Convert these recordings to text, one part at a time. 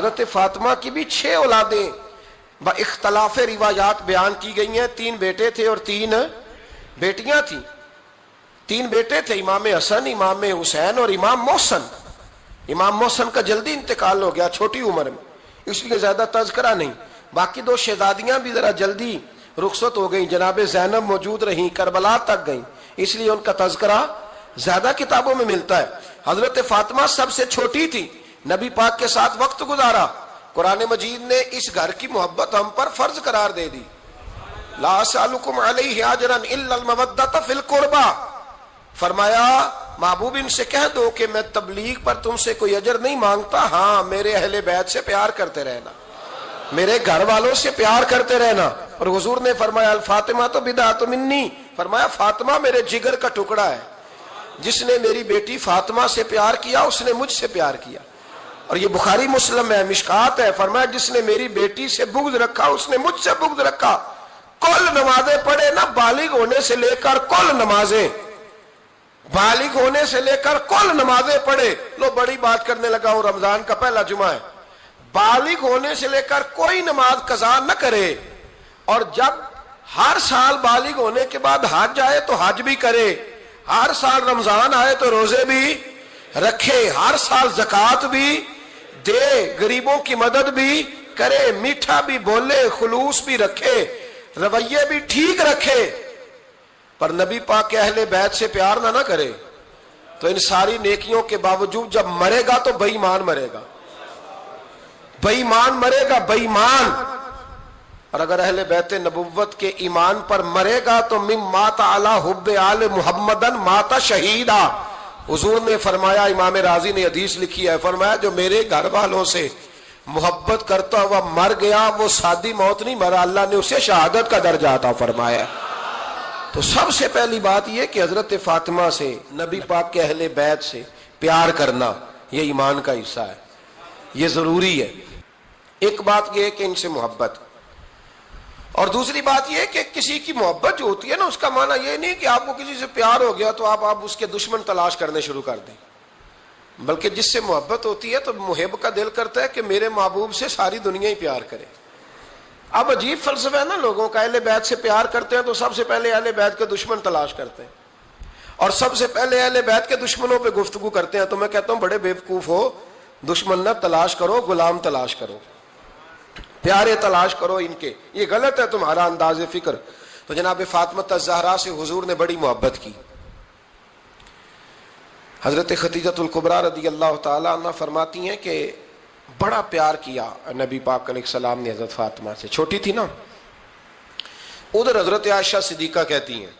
حضرت فاطمہ کی بھی 6 اولادیں با اختلاف روایات بیان کی گئی ہیں. 3 بیٹے تھے اور 3 بیٹیاں تھیں. 3 بیٹے تھے، امام حسن، امام حسین اور امام محسن. امام محسن کا جلدی انتقال ہو گیا چھوٹی عمر میں، اس لیے زیادہ تذکرہ نہیں. باقی 2 شہزادیاں بھی ذرا جلدی رخصت ہو گئیں. جناب زینب موجود رہیں، کربلا تک گئیں، اس لیے ان کا تذکرہ زیادہ کتابوں میں ملتا ہے. حضرت فاطمہ سب سے چھوٹی تھی، نبی پاک کے ساتھ وقت گزارا. قرآن مجید نے اس گھر کی محبت ہم پر فرض قرار دے دی. لا اسألکم علیہ اجرا الا المودۃ فی القربى. فرمایا محبوب ان سے کہہ دو کہ میں تبلیغ پر تم سے کوئی اجر نہیں مانگتا، ہاں میرے اہل بیت سے پیار کرتے رہنا، میرے گھر والوں سے پیار کرتے رہنا. اور حضور نے فرمایا الفاطمہ تو بدعۃ منی، فرمایا فاطمہ میرے جگر کا ٹکڑا ہے. جس نے میری بیٹی فاطمہ سے پیار کیا اس نے مجھ سے پیار کیا. اور یہ بخاری مسلم ہے، مشکات ہے. فرمایا جس نے میری بیٹی سے بغض رکھا اس نے مجھ سے بغض رکھا. کل نمازیں پڑھے نا، بالغ ہونے سے لے کر کل نمازیں، بالغ ہونے سے لے کر کل نمازیں پڑھے. لو بڑی بات کرنے لگا ہوں، رمضان کا پہلا جمعہ ہے. بالغ ہونے سے لے کر کوئی نماز قضا نہ کرے، اور جب ہر سال بالغ ہونے کے بعد حج آئے تو حج بھی کرے، ہر سال رمضان آئے تو روزے بھی رکھے، ہر سال زکوٰۃ بھی دے، غریبوں کی مدد بھی کرے، میٹھا بھی بولے، خلوص بھی رکھے، رویے بھی ٹھیک رکھے. پر نبی پاک کے اہل بیت سے پیار نہ کرے تو ان ساری نیکیوں کے باوجود جب مرے گا تو بے ایمان مرے گا، بے ایمان مرے گا، بے ایمان. اور اگر اہل بیت نبوت کے ایمان پر مرے گا تو مم مات علی حب آل محمدن مات شہیدا. حضور نے فرمایا، امام راضی نے حدیث لکھی ہے، فرمایا جو میرے گھر والوں سے محبت کرتا ہوا مر گیا وہ سادی موت نہیں مرا، اللہ نے اسے شہادت کا درجہ عطا فرمایا. تو سب سے پہلی بات یہ کہ حضرت فاطمہ سے، نبی پاک کے اہل بیت سے پیار کرنا یہ ایمان کا حصہ ہے، یہ ضروری ہے. ایک بات یہ ہے کہ ان سے محبت، اور دوسری بات یہ کہ کسی کی محبت جو ہوتی ہے نا، اس کا معنی یہ نہیں کہ آپ کو کسی سے پیار ہو گیا تو آپ اس کے دشمن تلاش کرنے شروع کر دیں، بلکہ جس سے محبت ہوتی ہے تو محب کا دل کرتا ہے کہ میرے محبوب سے ساری دنیا ہی پیار کرے. اب عجیب فلسفہ ہے نا لوگوں کا، اہل بیت سے پیار کرتے ہیں تو سب سے پہلے اہل بیت کے دشمن تلاش کرتے ہیں، اور سب سے پہلے اہل بیت کے دشمنوں پہ گفتگو کرتے ہیں. تو میں کہتا ہوں بڑے بیوقوف ہو، دشمن نہ تلاش کرو، غلام تلاش کرو، پیارے تلاش کرو ان کے. یہ غلط ہے تمہارا انداز فکر. تو جناب فاطمہ الزہرا سے حضور نے بڑی محبت کی. حضرت خدیجہ الکبریٰ رضی اللہ تعالی عنہ فرماتی ہیں کہ بڑا پیار کیا نبی پاک علیہ السلام نے حضرت فاطمہ سے. چھوٹی تھی نا. ادھر حضرت عائشہ صدیقہ کہتی ہیں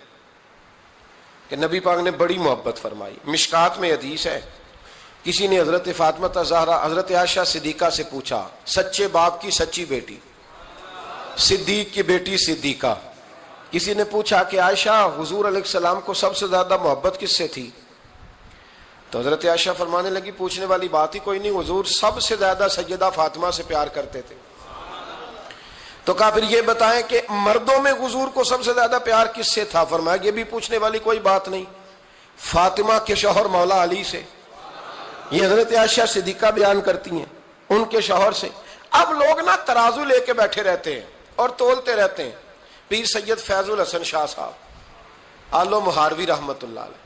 کہ نبی پاک نے بڑی محبت فرمائی. مشکات میں حدیث ہے، کسی نے حضرت فاطمہ الزہرا حضرت عائشہ صدیقہ سے پوچھا، سچے باپ کی سچی بیٹی، صدیق کی بیٹی صدیقہ. کسی نے پوچھا کہ عائشہ حضور علیہ السلام کو سب سے زیادہ محبت کس سے تھی؟ تو حضرت عائشہ فرمانے لگی پوچھنے والی بات ہی کوئی نہیں، حضور سب سے زیادہ سیدہ فاطمہ سے پیار کرتے تھے. تو کہا پھر یہ بتائیں کہ مردوں میں حضور کو سب سے زیادہ پیار کس سے تھا؟ فرمایا یہ بھی پوچھنے والی کوئی بات نہیں، فاطمہ کے شوہر مولا علی سے. یہ حضرت عائشہ صدیقہ بیان کرتی ہیں ان کے شوہر سے. اب لوگ نا ترازو لے کے بیٹھے رہتے ہیں اور تولتے رہتے ہیں. پیر سید فیض الحسن شاہ صاحب آلو مہاروی رحمت اللہ علیہ،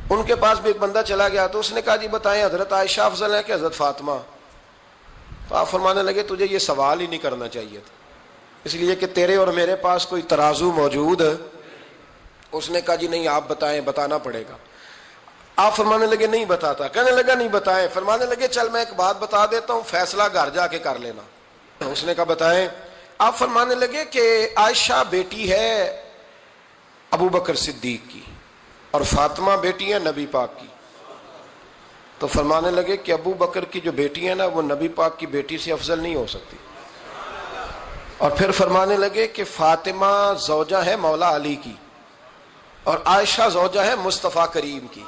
ان کے پاس بھی ایک بندہ چلا گیا تو اس نے کہا جی بتائیں حضرت عائشہ افضل ہے کہ حضرت فاطمہ؟ تو آپ فرمانے لگے تجھے یہ سوال ہی نہیں کرنا چاہیے تھا، اس لیے کہ تیرے اور میرے پاس کوئی ترازو موجود ہے. اس نے کہا جی نہیں آپ بتائیں، بتانا پڑے گا. آپ فرمانے لگے نہیں بتاتا. کہنے لگا نہیں بتائیں. فرمانے لگے چل میں ایک بات بتا دیتا ہوں، فیصلہ گھر جا کے کر لینا. اس نے کہا بتائیں. آپ فرمانے لگے کہ عائشہ بیٹی ہے ابو بکر صدیق کی اور فاطمہ بیٹی ہے نبی پاک کی. تو فرمانے لگے کہ ابو بکر کی جو بیٹی ہے نا وہ نبی پاک کی بیٹی سے افضل نہیں ہو سکتی. اور پھر فرمانے لگے کہ فاطمہ زوجہ ہے مولا علی کی اور عائشہ زوجہ ہے مصطفیٰ کریم کی.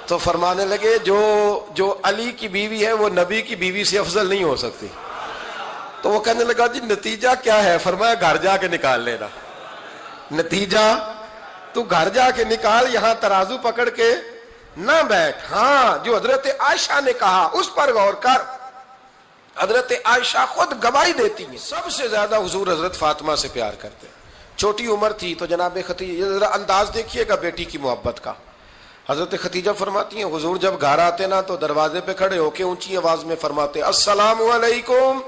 تو فرمانے لگے جو علی کی بیوی ہے وہ نبی کی بیوی سے افضل نہیں ہو سکتی. تو وہ کہنے لگا جی نتیجہ کیا ہے؟ فرمایا گھر جا کے نکال لینا. نتیجہ تو گھر جا کے نکال، یہاں ترازو پکڑ کے نہ بیٹھ. ہاں جو حضرت عائشہ نے کہا اس پر غور کر. حضرت عائشہ خود گواہی دیتی ہیں سب سے زیادہ حضور حضرت فاطمہ سے پیار کرتے. چھوٹی عمر تھی تو جناب ختیجہ، ذرا انداز دیکھیے گا بیٹی کی محبت کا. حضرت ختیجہ فرماتی ہیں حضور جب گھر آتے نا تو دروازے پہ کھڑے ہو کے اونچی آواز میں فرماتے السلام علیکم.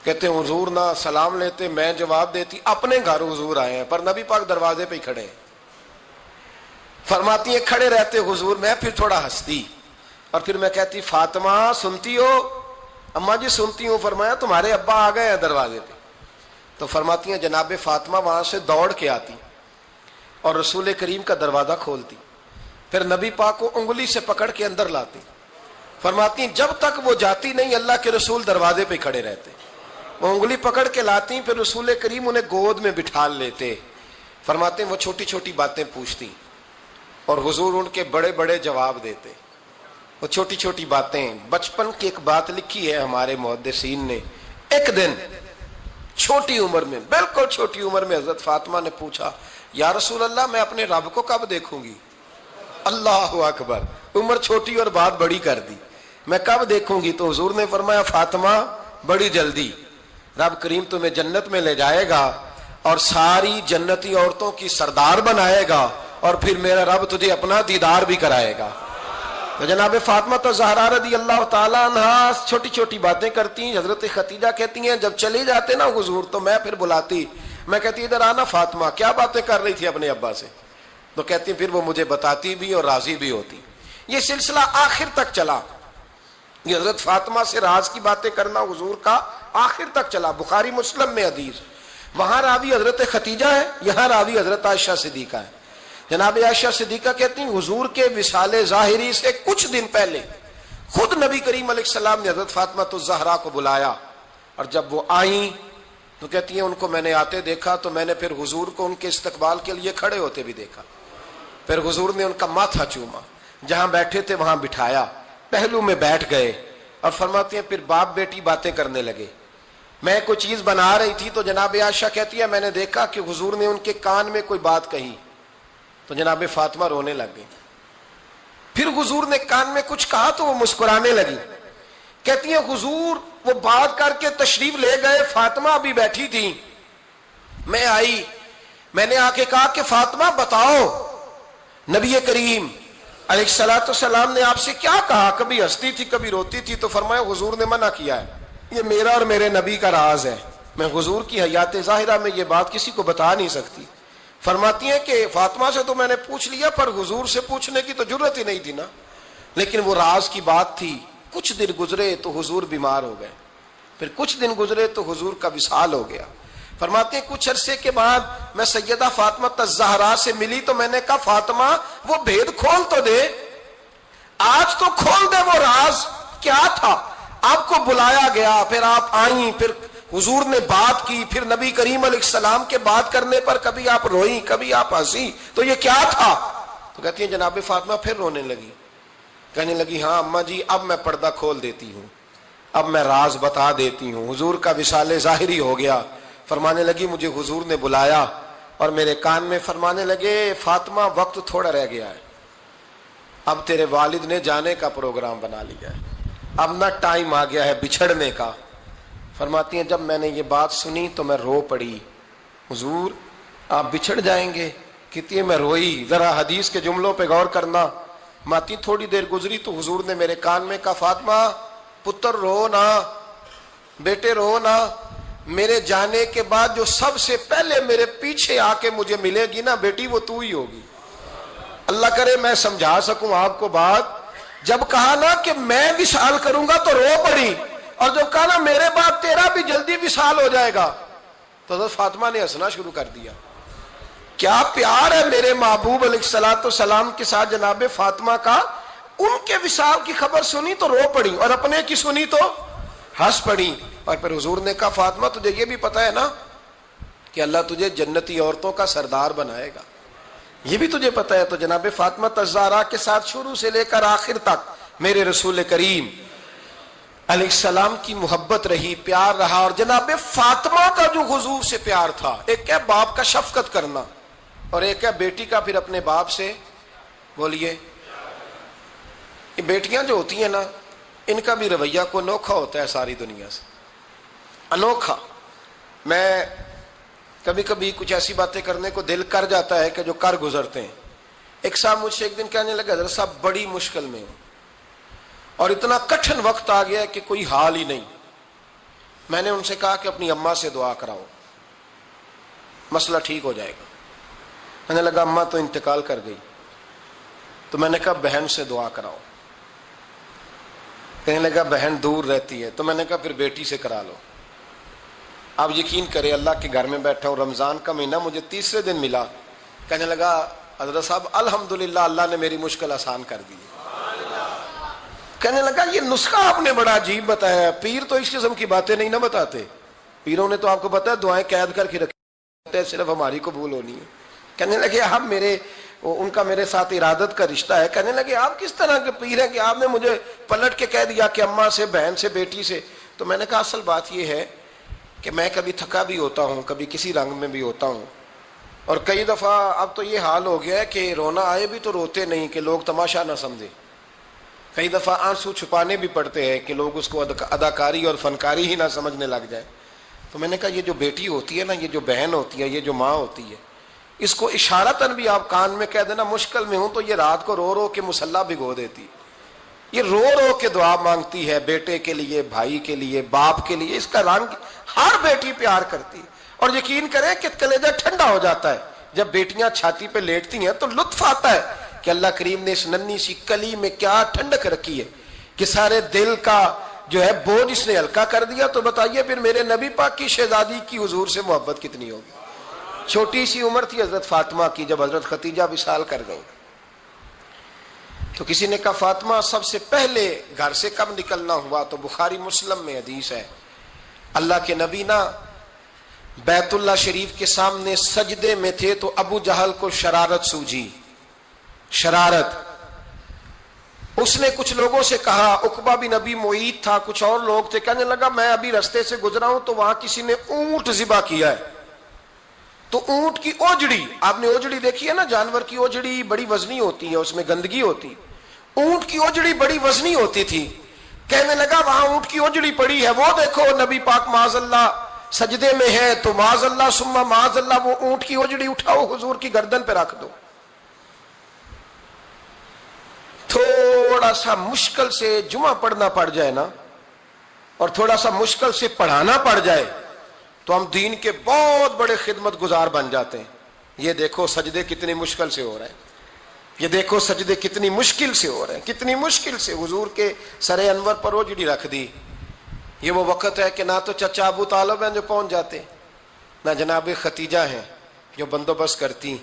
کہتے ہیں حضور نہ سلام لیتے، میں جواب دیتی اپنے گھر حضور آئے ہیں پر نبی پاک دروازے پہ ہی کھڑے ہیں. فرماتی ہیں کھڑے رہتے حضور، میں پھر تھوڑا ہنستی اور پھر میں کہتی فاطمہ سنتی ہو؟ اماں جی سنتی ہوں. فرمایا تمہارے ابا آ گئے ہیں دروازے پہ. تو فرماتی ہیں جناب فاطمہ وہاں سے دوڑ کے آتی اور رسول کریم کا دروازہ کھولتی، پھر نبی پاک کو انگلی سے پکڑ کے اندر لاتی. فرماتی ہیں جب تک وہ جاتی نہیں اللہ کے رسول دروازے پہ کھڑے رہتے. وہ انگلی پکڑ کے لاتی، پھر رسول کریم انہیں گود میں بٹھا لیتے. فرماتے ہیں وہ چھوٹی چھوٹی باتیں پوچھتی اور حضور ان کے بڑے بڑے جواب دیتے. وہ چھوٹی چھوٹی باتیں، بچپن کی ایک بات لکھی ہے ہمارے محدثین نے. ایک دن چھوٹی عمر میں، بالکل چھوٹی عمر میں حضرت فاطمہ نے پوچھا یا رسول اللہ میں اپنے رب کو کب دیکھوں گی؟ اللہ اکبر، عمر چھوٹی اور بات بڑی کر دی، میں کب دیکھوں گی؟ تو حضور نے فرمایا فاطمہ بڑی جلدی، رب کریم تمہیں جنت میں لے جائے گا اور ساری جنتی عورتوں کی سردار بنائے گا اور پھر میرا رب تجھے اپنا دیدار بھی کرائے گا. تو جناب فاطمہ تو زہرا رضی اللہ تعالیٰ عنہا چھوٹی چھوٹی باتیں کرتی ہیں. حضرت ختیجہ کہتی ہیں جب چلے جاتے نا حضور تو میں پھر بلاتی، میں کہتی ادھر آنا فاطمہ، کیا باتیں کر رہی تھی اپنے ابا سے؟ تو کہتی پھر وہ مجھے بتاتی بھی اور راضی بھی ہوتی. یہ سلسلہ آخر تک چلا، یہ حضرت فاطمہ سے راز کی باتیں کرنا حضور کا آخر تک چلا. بخاری مسلم میں حدیث، وہاں راوی حضرت ختیجہ ہے، یہاں راوی حضرت عائشہ صدیقہ ہے. جناب عائشہ صدیقہ کہتی ہیں حضور کے وصال ظاہری سے کچھ دن پہلے خود نبی کریم علیہ السلام نے حضرت فاطمہ الزہرا کو بلایا اور جب وہ آئیں تو کہتی ہیں ان کو میں نے آتے دیکھا تو میں نے پھر حضور کو ان کے استقبال کے لیے کھڑے ہوتے بھی دیکھا. پھر حضور نے ان کا ماتھا چوما، جہاں بیٹھے تھے وہاں بٹھایا، پہلو میں بیٹھ گئے اور فرماتے ہیں پھر باپ بیٹی باتیں کرنے لگے. میں کوئی چیز بنا رہی تھی تو جناب عائشہ کہتی ہے میں نے دیکھا کہ حضور نے ان کے کان میں کوئی بات کہی تو جناب فاطمہ رونے لگ گئی. پھر حضور نے کان میں کچھ کہا تو وہ مسکرانے لگی. کہتی ہیں حضور وہ بات کر کے تشریف لے گئے، فاطمہ ابھی بیٹھی تھی، میں آئی، میں نے آ کے کہا کہ فاطمہ بتاؤ نبی کریم علیہ الصلوۃ والسلام نے آپ سے کیا کہا؟ کبھی ہنستی تھی کبھی روتی تھی. تو فرمایا حضور نے منع کیا ہے، یہ میرا اور میرے نبی کا راز ہے، میں حضور کی حیات ظاہرہ میں یہ بات کسی کو بتا نہیں سکتی. فرماتی ہیں کہ فاطمہ سے تو میں نے پوچھ لیا پر حضور سے پوچھنے کی تو جرت ہی نہیں تھی نا، لیکن وہ راز کی بات تھی. کچھ دن گزرے تو حضور بیمار ہو گئے، پھر کچھ دن گزرے تو حضور کا وصال ہو گیا. فرماتے ہیں کچھ عرصے کے بعد میں سیدہ فاطمہ الزہرا سے ملی تو میں نے کہا فاطمہ وہ بھید کھول تو دے، آج تو کھول دے وہ راز کیا تھا. آپ کو بلایا گیا، پھر آپ آئیں، پھر حضور نے بات کی، پھر نبی کریم علیہ السلام کے بات کرنے پر کبھی آپ روئیں کبھی آپ ہنسی، تو یہ کیا تھا؟ تو کہتی ہیں جناب فاطمہ پھر رونے لگی، کہنے لگی ہاں اماں جی اب میں پردہ کھول دیتی ہوں، اب میں راز بتا دیتی ہوں. حضور کا وصال ظاہری ہو گیا. فرمانے لگی مجھے حضور نے بلایا اور میرے کان میں فرمانے لگے فاطمہ وقت تھوڑا رہ گیا ہے، اب تیرے والد نے جانے کا پروگرام بنا لیا ہے، اب نہ ٹائم آ گیا ہے بچھڑنے کا. فرماتی ہیں جب میں نے یہ بات سنی تو میں رو پڑی، حضور آپ بچھڑ جائیں گے؟ کہتی ہے میں روئی. ذرا حدیث کے جملوں پہ غور کرنا. ماتی تھوڑی دیر گزری تو حضور نے میرے کان میں کہا فاطمہ پتر رو نہ، بیٹے رو نہ، میرے جانے کے بعد جو سب سے پہلے میرے پیچھے آ کے مجھے ملے گی نا بیٹی وہ تو ہی ہوگی. اللہ کرے میں سمجھا سکوں آپ کو بات. جب کہا نا کہ میں وصال کروں گا تو رو پڑی، اور جب کہا نا میرے بعد تیرا بھی جلدی وصال ہو جائے گا تو حضرت فاطمہ نے ہنسنا شروع کر دیا. کیا پیار ہے میرے محبوب علیہ الصلوۃ والسلام کے ساتھ جناب فاطمہ کا. ان کے وصال کی خبر سنی تو رو پڑی اور اپنے کی سنی تو ہنس پڑی. اور پھر حضور نے کہا فاطمہ تجھے یہ بھی پتا ہے نا کہ اللہ تجھے جنتی عورتوں کا سردار بنائے گا، یہ بھی تجھے پتا ہے. تو جناب فاطمہ الزہرا کے ساتھ شروع سے لے کر آخر تک میرے رسول کریم علیہ السلام کی محبت رہی، پیار رہا. اور جناب فاطمہ کا جو حضور سے پیار تھا، ایک ہے باپ کا شفقت کرنا اور ایک ہے بیٹی کا پھر اپنے باپ سے، بولیے، یہ بیٹیاں جو ہوتی ہیں نا ان کا بھی رویہ کو انوکھا ہوتا ہے ساری دنیا سے، انوکھا۔ میں کبھی کبھی کچھ ایسی باتیں کرنے کو دل کر جاتا ہے کہ جو کر گزرتے ہیں۔ ایک صاحب مجھ سے ایک دن کہنے لگا، حضرت صاحب بڑی مشکل میں ہوں اور اتنا کٹھن وقت آ گیا ہے کہ کوئی حال ہی نہیں۔ میں نے ان سے کہا کہ اپنی اماں سے دعا کراؤ، مسئلہ ٹھیک ہو جائے گا۔ کہنے لگا اماں تو انتقال کر گئی۔ تو میں نے کہا بہن سے دعا کراؤ۔ کہنے لگا بہن دور رہتی ہے۔ تو میں نے کہا پھر بیٹی سے کرا لو۔ آپ یقین کریں، اللہ کے گھر میں بیٹھا ہوں، رمضان کا مہینہ مجھے تیسرے دن ملا۔ کہنے لگا حضرت صاحب الحمدللہ اللہ نے میری مشکل آسان کر دی۔ کہنے لگا یہ نسخہ آپ نے بڑا عجیب بتایا، پیر تو اس قسم کی باتیں نہیں نہ بتاتے، پیروں نے تو آپ کو پتا ہے دعائیں قید کر کے رکھتے ہیں، صرف ہماری قبول ہونی ہے۔ کہنے لگے آپ ان کا میرے ساتھ ارادت کا رشتہ ہے۔ کہنے لگے آپ کس طرح کے پیر ہیں کہ آپ نے مجھے پلٹ کے کہہ دیا کہ اماں سے، بہن سے، بیٹی سے۔ تو میں نے کہا اصل بات یہ ہے کہ میں کبھی تھکا بھی ہوتا ہوں، کبھی کسی رنگ میں بھی ہوتا ہوں، اور کئی دفعہ اب تو یہ حال ہو گیا ہے کہ رونا آئے بھی تو روتے نہیں کہ لوگ تماشا نہ سمجھے۔ کئی دفعہ آنسو چھپانے بھی پڑتے ہیں کہ لوگ اس کو اداکاری اور فنکاری ہی نہ سمجھنے لگ جائے۔ تو میں نے کہا یہ جو بیٹی ہوتی ہے نا، یہ جو بہن ہوتی ہے، یہ جو ماں ہوتی ہے، اس کو اشارتاً بھی آپ کان میں کہہ دینا مشکل میں ہوں تو یہ رات کو رو رو کے مصلی بھگو دیتی، یہ رو رو کے دعا مانگتی ہے بیٹے کے لیے، بھائی کے لیے، باپ کے لیے۔ اس کا رنگ ہر بیٹی پیار کرتی ہے، اور یقین کریں کہ کلیجہ ٹھنڈا ہو جاتا ہے جب بیٹیاں چھاتی پہ لیٹتی ہیں تو لطف آتا ہے کہ اللہ کریم نے اس ننھی سی کلی میں کیا ٹھنڈک رکھی ہے کہ سارے دل کا جو ہے بوجھ اس نے ہلکا کر دیا۔ تو بتائیے پھر میرے نبی پاک کی شہزادی کی حضور سے محبت کتنی ہوگی۔ چھوٹی سی عمر تھی حضرت فاطمہ کی جب حضرت ختیجہ وصال کر گئی، تو کسی نے کہا فاطمہ سب سے پہلے گھر سے کب نکلنا ہوا؟ تو بخاری مسلم میں حدیث ہے، اللہ کے نبی نا بیت اللہ شریف کے سامنے سجدے میں تھے تو ابو جہل کو شرارت سوجھی، شرارت۔ اس نے کچھ لوگوں سے کہا، عقبہ بن ابی معیط تھا، کچھ اور لوگ تھے، کہنے لگا میں ابھی رستے سے گزرا ہوں تو وہاں کسی نے اونٹ ذبح کیا ہے۔ تو اونٹ کی اوجڑی، آپ نے اوجڑی دیکھی ہے نا، جانور کی اوجڑی بڑی وزنی ہوتی ہے، اس میں گندگی ہوتی، اونٹ کی اوجڑی بڑی وزنی ہوتی تھی۔ کہنے لگا وہاں اونٹ کی اوجڑی پڑی ہے، وہ دیکھو نبی پاک معاذ اللہ سجدے میں ہے، تو معاذ اللہ ثم معاذ اللہ وہ اونٹ کی اوجڑی اٹھاؤ حضور کی گردن پہ رکھ دو۔ تھوڑا سا مشکل سے جمعہ پڑھنا پڑ جائے نا، اور تھوڑا سا مشکل سے پڑھانا پڑ جائے تو ہم دین کے بہت بڑے خدمت گزار بن جاتے ہیں۔ یہ دیکھو سجدے کتنی مشکل سے ہو رہے ہیں، یہ دیکھو سجدے کتنی مشکل سے ہو رہے ہیں، کتنی مشکل سے حضور کے سر انور پر اوجڑی رکھ دی۔ یہ وہ وقت ہے کہ نہ تو چچا ابو طالب ہیں جو پہنچ جاتے، نہ جناب ختیجہ ہیں جو بندوبست کرتی۔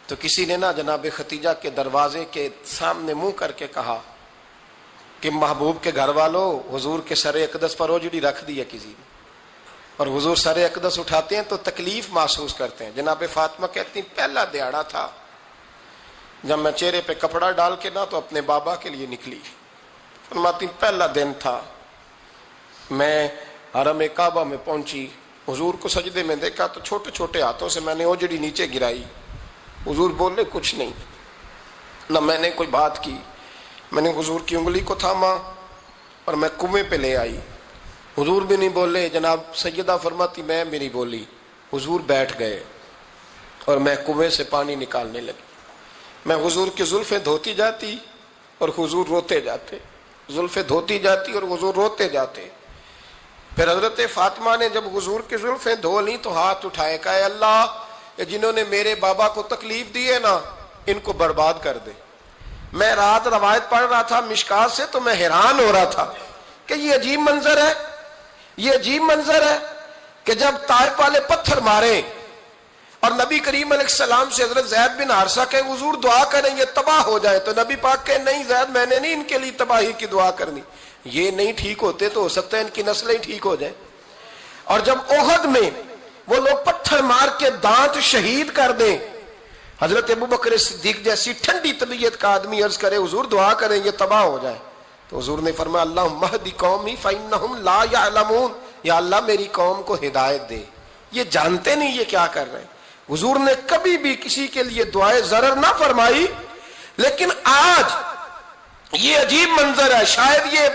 تو کسی نے نا جناب ختیجہ کے دروازے کے سامنے منہ کر کے کہا کہ محبوب کے گھر والوں، حضور کے سر اقدس پر اوجڑی رکھ دی ہے کسی نے، اور حضور سر اقدس اٹھاتے ہیں تو تکلیف محسوس کرتے ہیں۔ جناب فاطمہ کہتی ہیں پہلا دیہڑا تھا جب میں چہرے پہ کپڑا ڈال کے نا تو اپنے بابا کے لیے نکلی، فرماتی پہلا دن تھا، میں حرم کعبہ میں پہنچی، حضور کو سجدے میں دیکھا تو چھوٹے چھوٹے ہاتھوں سے میں نے اوجڑی نیچے گرائی، حضور بولے کچھ نہیں، نہ میں نے کوئی بات کی، میں نے حضور کی انگلی کو تھاما اور میں کنویں پہ لے آئی، حضور بھی نہیں بولے، جناب سیدہ فرماتی میں بھی نہیں بولی، حضور بیٹھ گئے اور میں کنویں سے پانی نکالنے لگی، میں حضور کی زلفیں دھوتی جاتی اور حضور روتے جاتے، زلفیں دھوتی جاتی اور حضور روتے جاتے۔ پھر حضرت فاطمہ نے جب حضور کی زلفیں دھو لیں تو ہاتھ اٹھائے، کہا اللہ جنہوں نے میرے بابا کو تکلیف دی ہے نا ان کو برباد کر دے۔ میں رات روایت پڑھ رہا تھا مشکات سے تو میں حیران ہو رہا تھا کہ یہ عجیب منظر ہے، یہ عجیب منظر ہے کہ جب طائف والے پتھر مارے اور نبی کریم علیہ السلام سے حضرت زید بن حارثہ کہ حضور دعا کریں یہ تباہ ہو جائے، تو نبی پاک کہ نہیں زید میں نے نہیں ان کے لیے تباہی کی دعا کرنی، یہ نہیں ٹھیک ہوتے تو ہو سکتا ہے ان کی نسلیں ٹھیک ہو جائیں۔ اور جب احد میں وہ لوگ پتھر مار کے دانت شہید کر دیں، حضرت ابوبکر صدیق جیسی ٹھنڈی طبیعت کا آدمی عرض کرے حضور دعا کریں یہ تباہ ہو جائے، تو حضور نے فرمایا اللہم اہد قومی فإنہم لا یعلمون، یا اللہ میری قوم کو ہدایت دے، یہ جانتے نہیں یہ کیا کر رہے ہیں۔ حضور نے کبھی بھی کسی کے لیے دعائے ضرر نہ فرمائی، لیکن آج یہ عجیب منظر ہے، شاید یہ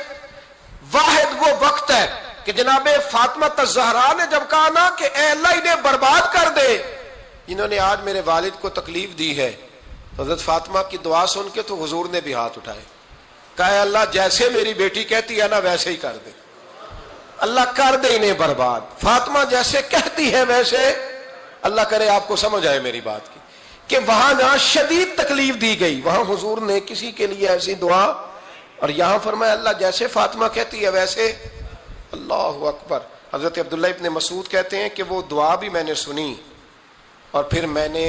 واحد وہ وقت ہے کہ جناب فاطمہ الزہرا نے جب کہا نا کہ اے اللہ انہیں برباد کر دے، انہوں نے آج میرے والد کو تکلیف دی ہے، حضرت فاطمہ کی دعا سن کے تو حضور نے بھی ہاتھ اٹھائے، کہا اے اللہ جیسے میری بیٹی کہتی ہے نا ویسے ہی کر دے، اللہ کر دے انہیں برباد، فاطمہ جیسے کہتی ہے ویسے، اللہ کرے آپ کو سمجھ آئے میری بات کی، کہ وہاں جہاں شدید تکلیف دی گئی وہاں حضور نے کسی کے لیے ایسی دعا، اور یہاں فرمایا اللہ جیسے فاطمہ کہتی ہے ویسے، اللہ اکبر۔ حضرت عبداللہ ابن مسعود کہتے ہیں کہ وہ دعا بھی میں نے سنی، اور پھر میں نے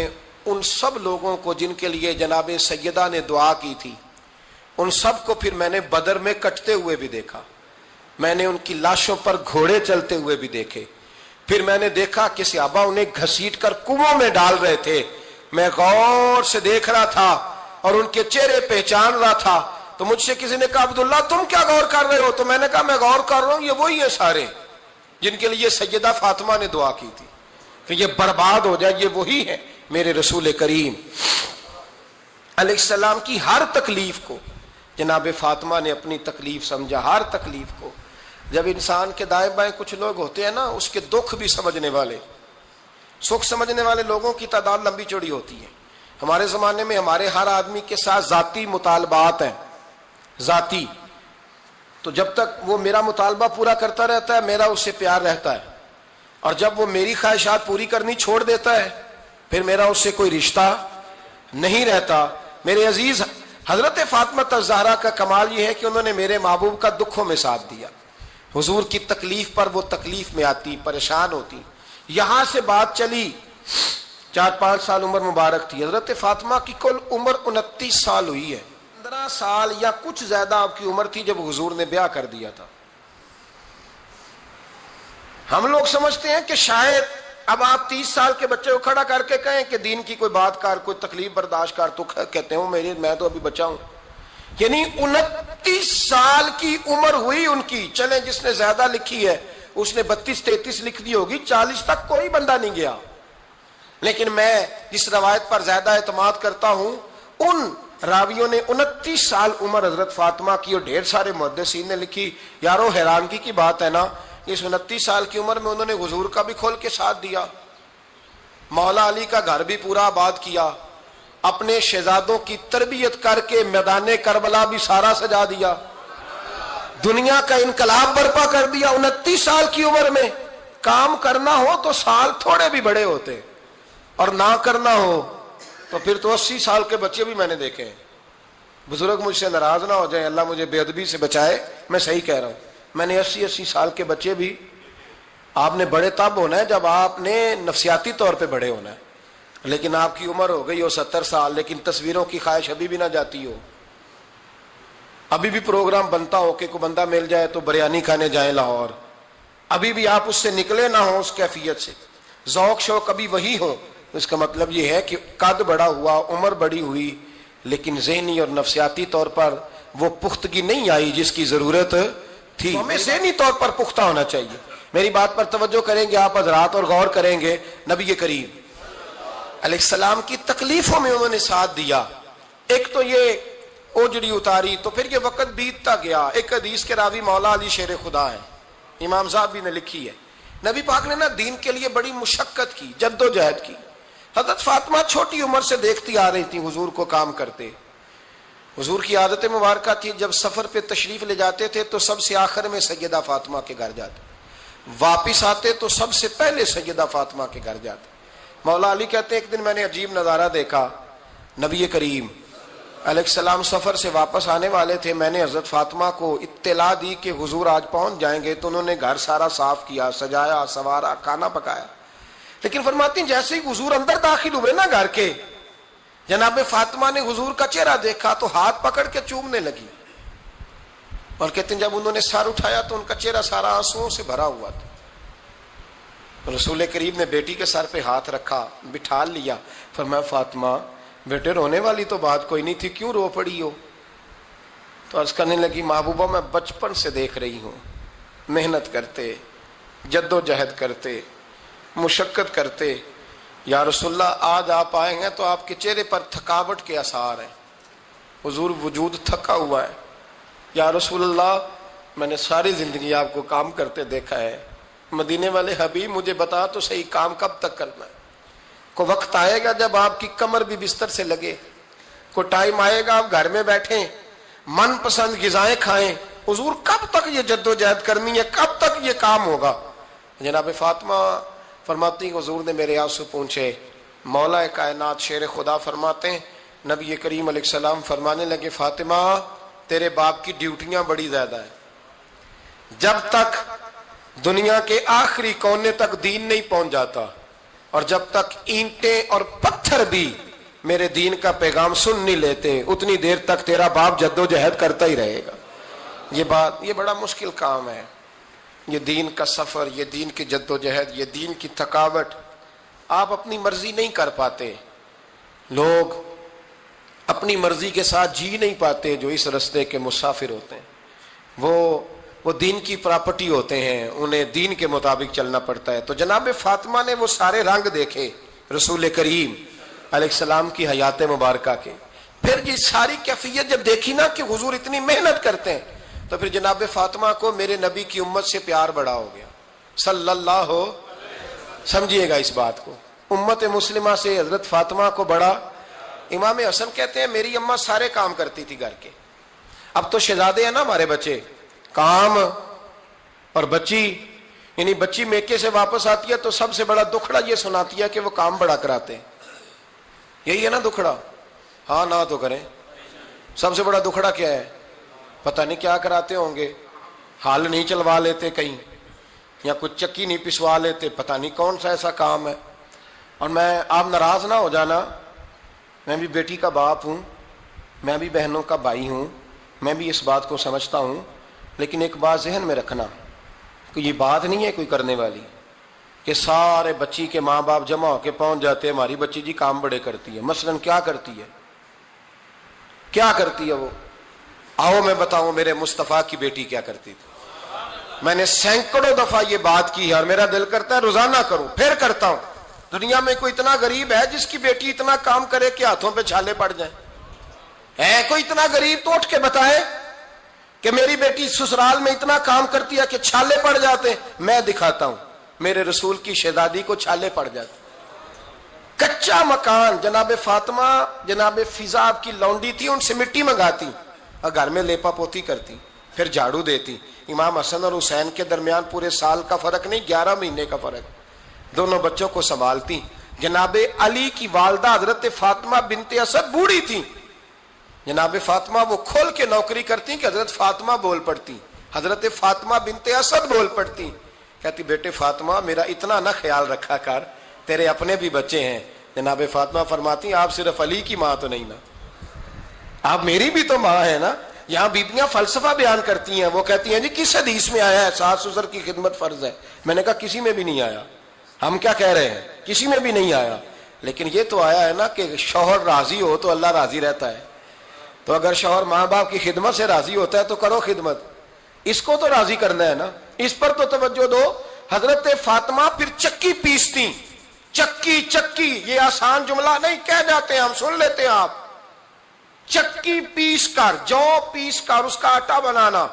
ان سب لوگوں کو جن کے لیے جناب سیدہ نے دعا کی تھی، ان سب کو پھر میں نے بدر میں کٹتے ہوئے بھی دیکھا، میں نے ان کی لاشوں پر گھوڑے چلتے ہوئے بھی دیکھے، پھر میں نے دیکھا کہ صحابہ انہیں گھسیٹ کر کنووں میں ڈال رہے تھے، میں غور سے دیکھ رہا تھا اور ان کے چہرے پہچان رہا تھا، تو مجھ سے کسی نے کہا عبداللہ تم کیا غور کر رہے ہو؟ تو میں نے کہا میں غور کر رہا ہوں یہ وہی ہیں سارے جن کے لیے سیدہ فاطمہ نے دعا کی تھی کہ یہ برباد ہو جائے، یہ وہی ہیں میرے رسول کریم علیہ السلام کی ہر تکلیف کو جناب فاطمہ نے اپنی تکلیف سمجھا، ہر تکلیف کو۔ جب انسان کے دائیں بائیں کچھ لوگ ہوتے ہیں نا اس کے دکھ بھی سمجھنے والے، سکھ سمجھنے والے لوگوں کی تعداد لمبی چوڑی ہوتی ہے۔ ہمارے زمانے میں ہمارے ہر آدمی کے ساتھ ذاتی مطالبات ہیں، ذاتی، تو جب تک وہ میرا مطالبہ پورا کرتا رہتا ہے میرا اس سے پیار رہتا ہے، اور جب وہ میری خواہشات پوری کرنی چھوڑ دیتا ہے پھر میرا اس سے کوئی رشتہ نہیں رہتا۔ میرے عزیز حضرت فاطمہ الزہرا کا کمال یہ ہے کہ انہوں نے میرے محبوب کا دکھوں میں ساتھ دیا، حضور کی تکلیف پر وہ تکلیف میں آتی، پریشان ہوتی۔ یہاں سے بات چلی 4-5 سال عمر مبارک تھی، حضرت فاطمہ کی کل عمر 29 سال ہوئی ہے، 15 سال یا کچھ زیادہ آپ کی عمر تھی جب حضور نے بیاہ کر دیا تھا۔ ہم لوگ سمجھتے ہیں کہ شاید اب آپ 30 سال کے بچے کو کھڑا کر کے کہیں کہ دین کی کوئی بات کر، کوئی تکلیف برداشت کر، تو کہتے ہوں میں تو ابھی بچہ ہوں، یعنی 29 سال کی عمر ہوئی ان کی۔ چلیں جس نے زیادہ لکھی ہے اس نے 32-33 لکھ دی ہوگی، 40 تک کوئی بندہ نہیں گیا، لیکن میں جس روایت پر زیادہ اعتماد کرتا ہوں ان راویوں نے 29 سال عمر حضرت فاطمہ کی، اور ڈھیر سارے محدثین نے لکھی۔ یارو حیرانگی کی بات ہے نا، اس 29 سال کی عمر میں انہوں نے حضور کا بھی کھول کے ساتھ دیا، مولا علی کا گھر بھی پورا آباد کیا، اپنے شہزادوں کی تربیت کر کے میدان کربلا بھی سارا سجا دیا، دنیا کا انقلاب برپا کر دیا۔ 29 سال کی عمر میں کام کرنا ہو تو سال تھوڑے بھی بڑے ہوتے، اور نہ کرنا ہو تو پھر تو 80 سال کے بچے بھی میں نے دیکھے ہیں۔ بزرگ مجھ سے ناراض نہ ہو جائیں، اللہ مجھے بے ادبی سے بچائے، میں صحیح کہہ رہا ہوں، میں نے 80 سال کے بچے بھی، آپ نے بڑے تب ہونا ہے جب آپ نے نفسیاتی طور پہ بڑے ہونا ہے، لیکن آپ کی عمر ہو گئی ہو 70 سال لیکن تصویروں کی خواہش ابھی بھی نہ جاتی ہو، ابھی بھی پروگرام بنتا ہو کہ کوئی بندہ مل جائے تو بریانی کھانے جائیں لاہور، ابھی بھی آپ اس سے نکلے نہ ہو، اس کیفیت سے ذوق شوق ابھی وہی ہو، اس کا مطلب یہ ہے کہ قد بڑا ہوا، عمر بڑی ہوئی، لیکن ذہنی اور نفسیاتی طور پر وہ پختگی نہیں آئی جس کی ضرورت تھی۔ ہمیں ذہنی طور پر پختہ ہونا چاہیے۔ میری بات پر توجہ کریں گے آپ حضرات اور غور کریں گے، نبی کریم علیہ السلام کی تکلیفوں میں انہوں نے ساتھ دیا۔ ایک تو یہ اوجڑی اتاری تو پھر یہ وقت بیتتا گیا۔ ایک حدیث کے راوی مولا علی شیر خدا ہے، امام صاحب نے لکھی ہے، نبی پاک نے نا دین کے لیے بڑی مشقت کی، جد و جہد کی۔ حضرت فاطمہ چھوٹی عمر سے دیکھتی آ رہی تھی حضور کو کام کرتے۔ حضور کی عادت مبارکہ تھی جب سفر پہ تشریف لے جاتے تھے تو سب سے آخر میں سیدہ فاطمہ کے گھر جاتے، واپس آتے تو سب سے پہلے سیدہ فاطمہ کے گھر جاتے۔ مولا علی کہتے ہیں ایک دن میں نے عجیب نظارہ دیکھا، نبی کریم علیہ السلام سفر سے واپس آنے والے تھے، میں نے حضرت فاطمہ کو اطلاع دی کہ حضور آج پہنچ جائیں گے، تو انہوں نے گھر سارا صاف کیا، سجایا سوارا، کھانا پکایا، لیکن فرماتی ہیں جیسے ہی حضور اندر داخل ہوئے نا گھر کے، جناب فاطمہ نے حضور کا چہرہ دیکھا تو ہاتھ پکڑ کے چومنے لگی، اور کہتے ہیں جب انہوں نے سر اٹھایا تو ان کا چہرہ سارا آنسوؤں سے بھرا ہوا تھا۔ رسول کریم نے بیٹی کے سر پہ ہاتھ رکھا، بٹھا لیا، فرمایا فاطمہ بیٹے رونے والی تو بات کوئی نہیں تھی، کیوں رو پڑی ہو؟ تو عرض کرنے لگی محبوبہ میں بچپن سے دیکھ رہی ہوں، محنت کرتے، جد و جہد کرتے، مشقت کرتے، یا رسول اللہ آج آپ آئے ہیں تو آپ کے چہرے پر تھکاوٹ کے آثار ہیں، حضور وجود تھکا ہوا ہے، یا رسول اللہ میں نے ساری زندگی آپ کو کام کرتے دیکھا ہے، مدینے والے حبیب مجھے بتا تو صحیح کام کب تک کرنا ہے؟ کو وقت آئے گا جب آپ کی کمر بھی بستر سے لگے، کو ٹائم آئے گا آپ گھر میں بیٹھیں من پسند غذائیں کھائیں، حضور کب تک یہ جد و جہد کرنی ہے، کب تک یہ کام ہوگا؟ جناب فاطمہ فرماتی حضور نے میرے آنسو پوچھے، مولا کائنات شیر خدا فرماتے ہیں نبی کریم علیہ السلام فرمانے لگے فاطمہ تیرے باپ کی ڈیوٹیاں بڑی زیادہ ہیں، جب تک دنیا کے آخری کونے تک دین نہیں پہنچ جاتا اور جب تک اینٹیں اور پتھر بھی میرے دین کا پیغام سن نہیں لیتے اتنی دیر تک تیرا باپ جد و جہد کرتا ہی رہے گا۔ یہ بڑا مشکل کام ہے، یہ دین کا سفر، یہ دین کی جد و جہد، یہ دین کی تھکاوٹ آپ اپنی مرضی نہیں کر پاتے۔ لوگ اپنی مرضی کے ساتھ جی نہیں پاتے جو اس رستے کے مسافر ہوتے ہیں، وہ دین کی پراپرٹی ہوتے ہیں، انہیں دین کے مطابق چلنا پڑتا ہے۔ تو جناب فاطمہ نے وہ سارے رنگ دیکھے رسول کریم علیہ السلام کی حیات مبارکہ کے، پھر یہ ساری کیفیت جب دیکھی نا کہ حضور اتنی محنت کرتے ہیں تو پھر جناب فاطمہ کو میرے نبی کی امت سے پیار بڑا ہو گیا صلی اللہ ہو، سمجھیے گا اس بات کو، امت مسلمہ سے حضرت فاطمہ کو بڑا۔ امام حسن کہتے ہیں میری اماں سارے کام کرتی تھی گھر کے، اب تو شہزادے ہیں نا ہمارے بچے، کام اور بچی، یعنی بچی میکے سے واپس آتی ہے تو سب سے بڑا دکھڑا یہ سناتی ہے کہ وہ کام بڑا کراتے ہیں، یہی ہے نا دکھڑا؟ ہاں نہ تو کریں، سب سے بڑا دکھڑا کیا ہے؟ پتہ نہیں کیا کراتے ہوں گے، ہال نہیں چلوا لیتے کہیں یا کچھ چکی نہیں پسوا لیتے، پتہ نہیں کون سا ایسا کام ہے۔ اور آپ ناراض نہ ہو جانا، میں بھی بیٹی کا باپ ہوں، میں بھی بہنوں کا بھائی ہوں، میں بھی اس بات کو سمجھتا ہوں، لیکن ایک بات ذہن میں رکھنا کہ یہ بات نہیں ہے کوئی کرنے والی کہ سارے بچی کے ماں باپ جمع ہو کے پہنچ جاتے ہیں ہماری بچی جی کام بڑے کرتی ہے۔ مثلاً کیا کرتی ہے؟ کیا کرتی ہے وہ؟ آؤ میں بتاؤں میرے مصطفیٰ کی بیٹی کیا کرتی تھی۔ میں نے سینکڑوں دفعہ یہ بات کی ہے اور میرا دل کرتا ہے روزانہ کروں، پھر کرتا ہوں۔ دنیا میں کوئی اتنا غریب ہے جس کی بیٹی اتنا کام کرے کہ ہاتھوں پہ چھالے پڑ جائیں؟ ہے کوئی اتنا غریب تو اٹھ کے بتائے کہ میری بیٹی سسرال میں اتنا کام کرتی ہے کہ چھالے پڑ جاتے ہیں؟ میں دکھاتا ہوں، میرے رسول کی شہزادی کو چھالے پڑ جاتے۔ کچا مکان، جناب فاطمہ جناب فضا آپ کی لونڈی تھی، ان سے مٹی منگاتی اور گھر میں لیپا پوتی کرتی، پھر جھاڑو دیتی۔ امام حسن اور حسین کے درمیان پورے سال کا فرق نہیں، 11 مہینے کا فرق، دونوں بچوں کو سنبھالتی۔ جناب علی کی والدہ حضرت فاطمہ بنت اسد بوڑھی تھی، جناب فاطمہ وہ کھول کے نوکری کرتی کہ حضرت فاطمہ بول پڑتی، حضرت فاطمہ بنت اسد بول پڑتی، کہتی بیٹے فاطمہ میرا اتنا نہ خیال رکھا کر، تیرے اپنے بھی بچے ہیں۔ جناب فاطمہ فرماتی آپ صرف علی کی ماں تو نہیں نا، آپ میری بھی تو ماں ہے نا۔ یہاں بیبیاں فلسفہ بیان کرتی ہیں، وہ کہتی ہیں جی کس حدیث میں آیا ہے ساس سسر کی خدمت فرض ہے؟ میں نے کہا کسی میں بھی نہیں آیا، ہم کیا کہہ رہے ہیں، کسی میں بھی نہیں آیا، لیکن یہ تو آیا ہے نا کہ شوہر راضی ہو تو اللہ راضی رہتا ہے۔ تو اگر شوہر ماں باپ کی خدمت سے راضی ہوتا ہے تو کرو خدمت، اس کو تو راضی کرنا ہے نا، اس پر تو توجہ دو۔ حضرت فاطمہ پھر چکی پیستی، چکی یہ آسان جملہ نہیں، کہہ جاتے ہیں ہم، سن لیتے ہیں آپ، چکی پیس کر، جو پیس کر اس کا آٹا بنانا،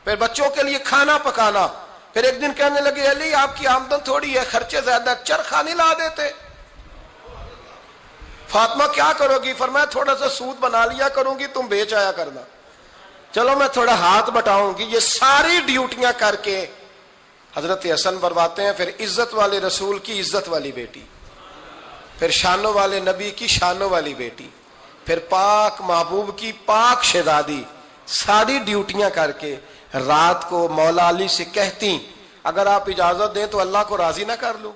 پھر بچوں کے لیے کھانا پکانا۔ پھر ایک دن کہنے لگے علی آپ کی آمدن تھوڑی ہے، خرچے زیادہ، چرخہ نہیں لا دیتے؟ فاطمہ کیا کرو گی؟ فرمایا تھوڑا سا سود بنا لیا کروں گی، تم بیچ آیا کرنا، چلو میں تھوڑا ہاتھ بٹاؤں گی۔ یہ ساری ڈیوٹیاں کر کے حضرت حسن برواتے ہیں، پھر عزت والے رسول کی عزت والی بیٹی، پھر شانوں والے نبی کی شانوں والی بیٹی، پھر پاک محبوب کی پاک شہزادی، ساری ڈیوٹیاں کر کے رات کو مولا علی سے کہتی اگر آپ اجازت دیں تو اللہ کو راضی نہ کر لوں۔